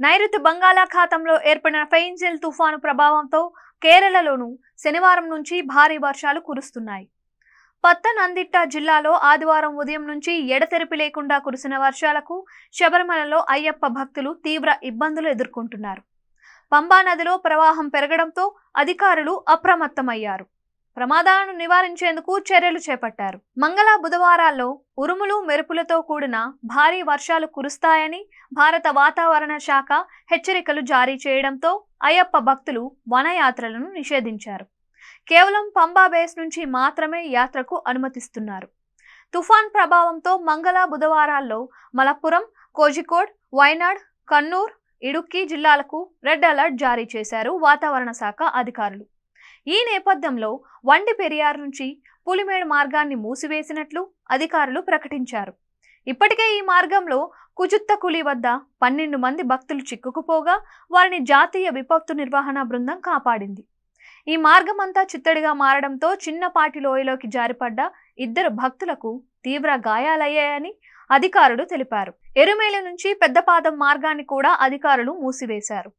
నైరుతి బంగాళాఖాతంలో ఏర్పడిన ఫెయిన్జెల్ తుఫాను ప్రభావంతో కేరళలోనూ శనివారం నుంచి భారీ వర్షాలు కురుస్తున్నాయి. పత్తనందిట్ట జిల్లాలో ఆదివారం ఉదయం నుంచి ఎడతెరిపి లేకుండా కురిసిన వర్షాలకు శబరిమలలో అయ్యప్ప భక్తులు తీవ్ర ఇబ్బందులు ఎదుర్కొంటున్నారు. పంబా నదిలో ప్రవాహం పెరగడంతో అధికారులు అప్రమత్తమయ్యారు. ప్రమాదాలను నివారించేందుకు చర్యలు చేపట్టారు. మంగళ బుధవారాల్లో ఉరుములు మెరుపులతో కూడిన భారీ వర్షాలు కురుస్తాయని భారత వాతావరణ శాఖ హెచ్చరికలు జారీ చేయడంతో అయ్యప్ప భక్తులు వనయాత్రలను నిషేధించారు. కేవలం పంబా బేస్ నుంచి మాత్రమే యాత్రకు అనుమతిస్తున్నారు. తుఫాన్ ప్రభావంతో మంగళ బుధవారాల్లో మలప్పురం, కోజికోడ్, వైనాడ్, కన్నూర్, ఇడుక్కి జిల్లాలకు రెడ్ అలర్ట్ జారీ చేశారు వాతావరణ శాఖ అధికారులు. ఈ నేపథ్యంలో వండి పెరియార్ నుంచి పులిమేడు మార్గాన్ని మూసివేసినట్లు అధికారులు ప్రకటించారు. ఇప్పటికే ఈ మార్గంలో కుజుత్తకులి వద్ద 12 మంది భక్తులు చిక్కుకుపోగా వారిని జాతీయ విపత్తు నిర్వహణ బృందం కాపాడింది. ఈ మార్గం అంతా చిత్తడిగా మారడంతో చిన్నపాటి లోయలోకి జారిపడ్డ 2 భక్తులకు తీవ్ర గాయాలయ్యాయని అధికారులు తెలిపారు. ఎరుమేలి నుంచి పెద్దపాదం మార్గాన్ని కూడా అధికారులు మూసివేశారు.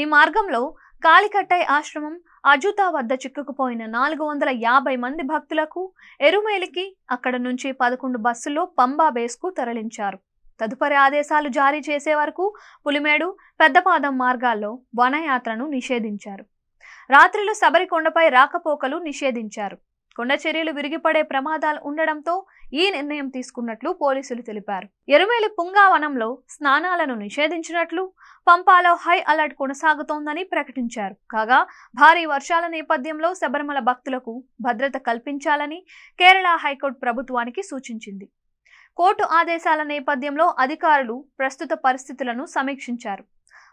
ఈ మార్గంలో కాలికట్టై ఆశ్రమం, అజుతా వద్ద చిక్కుకుపోయిన 450 మంది భక్తులకు ఎరుమేలికి అక్కడ నుంచి 11 బస్సుల్లో పంబా బేస్కు తరలించారు. తదుపరి ఆదేశాలు జారీ చేసే వరకు పులిమేడు, పెద్దపాదం మార్గాల్లో వనయాత్రను నిషేధించారు. రాత్రిలో శబరికొండపై రాకపోకలు నిషేధించారు. కొండ చర్యలు విరిగిపడే ప్రమాదాలు ఉండడంతో ఈ నిర్ణయం తీసుకున్నట్లు పోలీసులు తెలిపారు. ఎరుమేలి పుంగావనంలో స్నానాలను నిషేధించినట్లు, పంపాలో హై అలర్ట్ కొనసాగుతోందని ప్రకటించారు. కాగా భారీ వర్షాల నేపథ్యంలో శబరిమల భక్తులకు భద్రత కల్పించాలని కేరళ హైకోర్టు ప్రభుత్వానికి సూచించింది. కోర్టు ఆదేశాల నేపథ్యంలో అధికారులు ప్రస్తుత పరిస్థితులను సమీక్షించారు.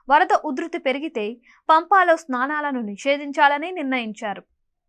వరద ఉధృతి పెరిగితే పంపాలో స్నానాలను నిషేధించాలని నిర్ణయించారు.